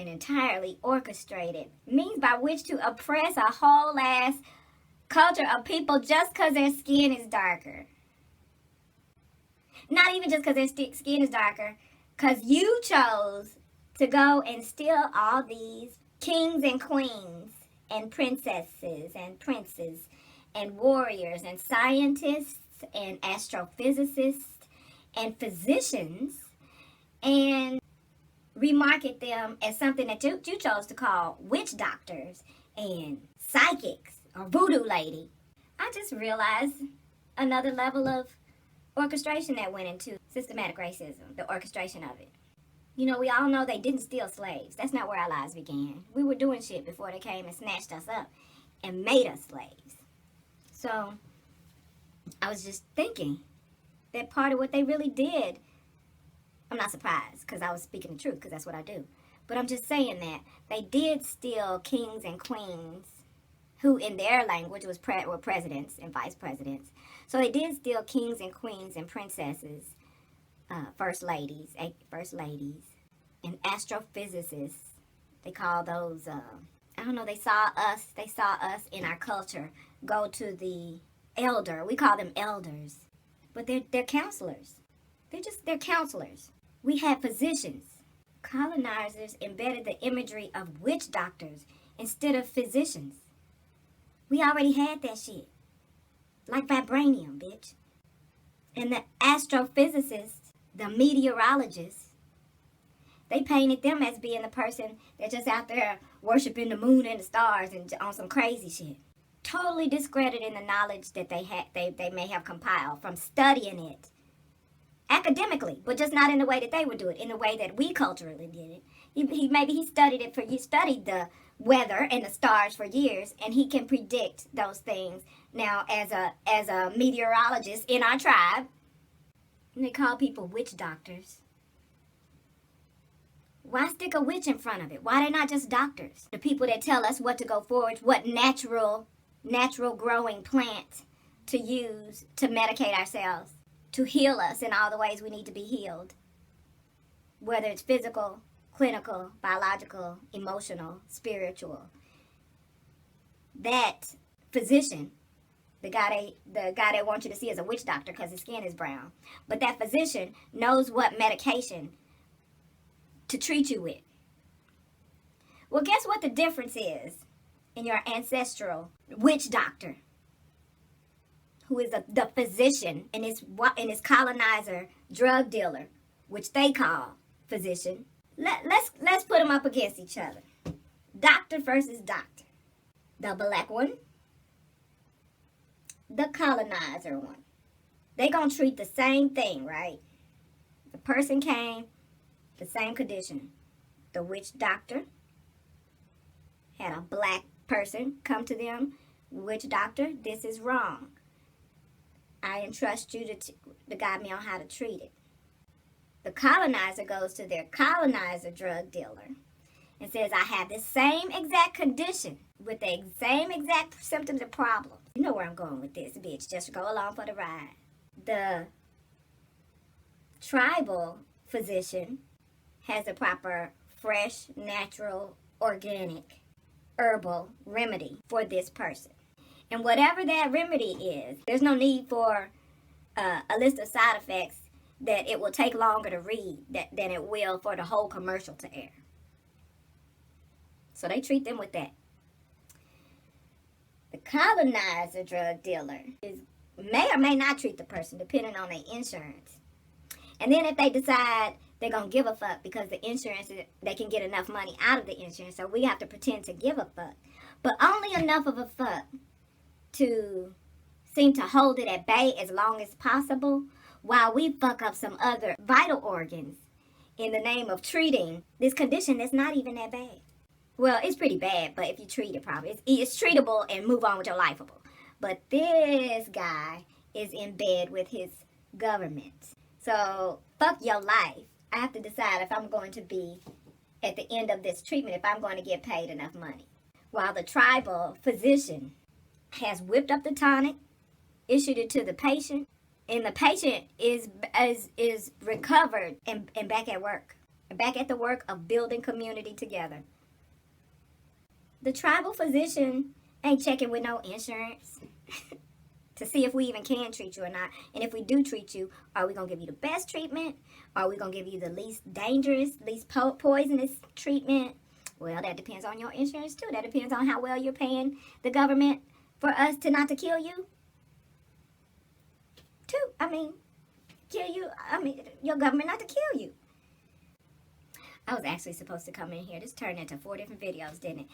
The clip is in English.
and entirely orchestrated means by which to oppress a whole ass culture of people just because their skin is darker. Not even just because their skin is darker, because you chose to go and steal all these kings and queens and princesses and princes and warriors and scientists and astrophysicists and physicians and remarket them as something that you chose to call witch doctors and psychics or voodoo lady. I just realized another level of orchestration that went into systematic racism, the orchestration of it. You know, we all know they didn't steal slaves. That's not where our lives began. We were doing shit before they came and snatched us up and made us slaves. So I was just thinking that part of what they really did, I'm not surprised because I was speaking the truth because that's what I do. But I'm just saying that they did steal kings and queens who in their language were presidents and vice presidents. So they did steal kings and queens and princesses, first ladies, and astrophysicists. They call those, I don't know, they saw us in our culture go to the elder. We call them elders, but they're counselors. They're counselors. We had physicians. Colonizers embedded the imagery of witch doctors instead of physicians. We already had that shit. Like vibranium, bitch. And the astrophysicists, the meteorologists, they painted them as being the person that's just out there worshiping the moon and the stars and on some crazy shit. Totally discrediting the knowledge that they may have compiled from studying it academically, but just not in the way that they would do it, in the way that we culturally did it. He studied it he studied the weather and the stars for years, and he can predict those things now as a meteorologist in our tribe. And they call people witch doctors. Why stick a witch in front of it? Why they not just doctors? The people that tell us what to go forward, what natural growing plant to use to medicate ourselves, to heal us in all the ways we need to be healed. Whether it's physical, clinical, biological, emotional, spiritual. That physician, the guy they want you to see as a witch doctor because his skin is brown, but that physician knows what medication to treat you with. Well, guess what the difference is in your ancestral witch doctor, who is the physician, and his colonizer drug dealer, which they call physician. Let's put them up against each other. Doctor versus doctor. The black one, the colonizer one. They gonna treat the same thing, right? The person came, the same condition. The witch doctor had a black person come to them. Witch doctor, this is wrong. I entrust you to guide me on how to treat it. The colonizer goes to their colonizer drug dealer and says, I have the same exact condition with the same exact symptoms and problems. You know where I'm going with this, bitch. Just go along for the ride. The tribal physician has a proper, fresh, natural, organic, herbal remedy for this person. And whatever that remedy is, there's no need for a list of side effects that it will take longer to read than it will for the whole commercial to air. So they treat them with that. The colonizer drug dealer may or may not treat the person depending on their insurance. And then if they decide they're going to give a fuck because the insurance, they can get enough money out of the insurance, so we have to pretend to give a fuck. But only enough of a fuck to seem to hold it at bay as long as possible, while we fuck up some other vital organs in the name of treating this condition that's not even that bad. Well, it's pretty bad, but if you treat it properly, it's treatable and move on with your lifeable. But this guy is in bed with his government. So, fuck your life. I have to decide if I'm going to be, at the end of this treatment, if I'm going to get paid enough money. While the tribal physician has whipped up the tonic, issued it to the patient, and the patient is recovered and back at work. back at the work of building community together. The tribal physician ain't checking with no insurance to see if we even can treat you or not. And if we do treat you, are we going to give you the best treatment? Are we going to give you the least dangerous, least poisonous treatment? Well, that depends on your insurance too. That depends on how well you're paying the government for us to not to kill you. Your government not to kill you. I was actually supposed to come in here. This turned into 4 different videos, didn't it?